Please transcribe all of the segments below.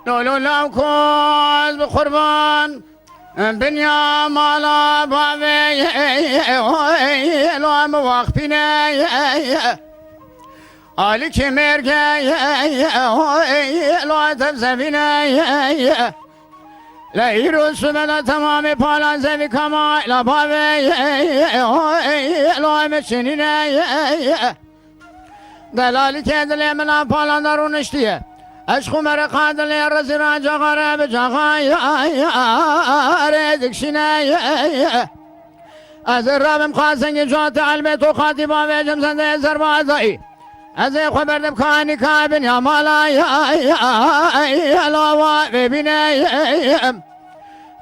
لولو كوز بقربان بنيا مالا بابي لو مواقفينا آلی که مرگه لو تفزفینا لایرو سمنا تمام پالان زوی کما لبابي لو مشنینا دلالی که دلی منا پالان درونشتیه عشق مرقا دلی رزی را جاغره بجاغای ردکشینه از رابم خواستنگی جات علمه تو خاطبا و جمزنده زربازایی از خبردم کانی کابن یا مالای علاوه ببینه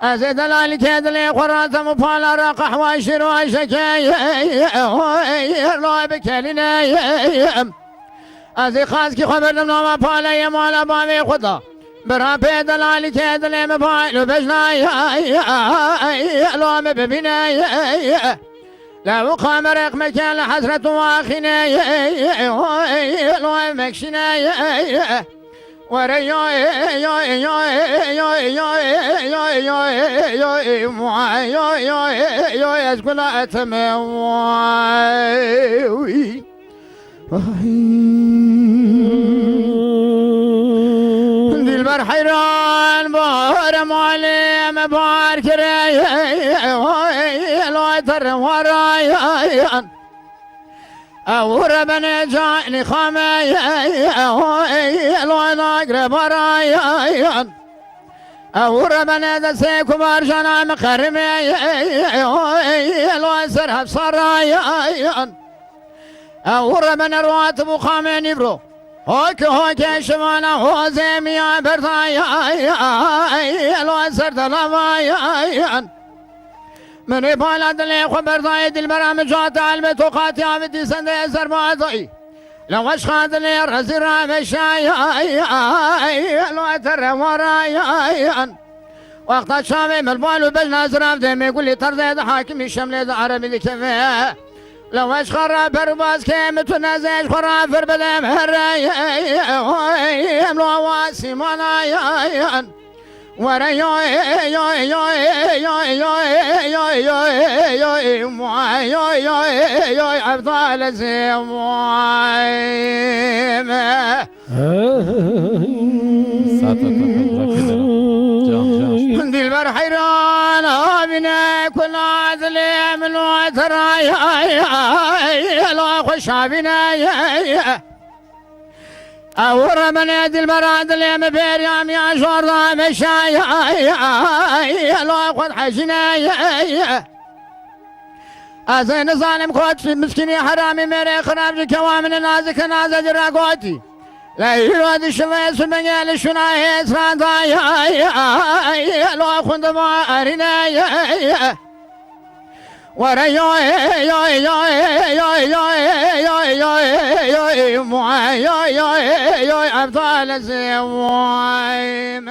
از دلالی که دلی قراتم و پالا را قحوه شروع شکی را بکلینه از خاص کی خبردم نام پالا مالا باوی خدا برا پی دلالی که دلی مبایل و بجنای لو ببینه لو قام رقمك الحسرة واخنا لو مكشنا وري اسكن اتموي دلبر حيران بار معلم بار كري لو تر ورايا او ربنا جاني خامي لو نقرب ورايا او ربنا دسيك وبرجنا مخرمي لو سرحب صرايا او ربنا رواتب وخامي برو هوك شمانا هو زميا برتايا لو سرد لوايا من بالا دلي خبر ضايد البرامج جات علمة وقاتي عبدي سنده زربازي لو اشخاص لي رزي رامشاي لو اتر وراي وقت شامي ملبال وبجنا زراب دم يقول لي طرد حاكم الشمل عربي ذكفه لو اشخر برباز كم تنازج خرافر بدم هراي لو واسي مناي ورا يو يو يو يو يو يو يو يو ابطال الزمام دلبر حيران بنا كل عزل من وتراي لو خوش بنا اور من دل براد لم بيريام يا جورا مشاي لو خد حجنا ازين ظالم كوت مسكين حرامي مري خراب كوامن نازك نازج راقوتي لا يراد شويس من يال شنا اسران لو خد ما ارنا ورا يو يو يو يو يو يو يو يو ابطال الزوايم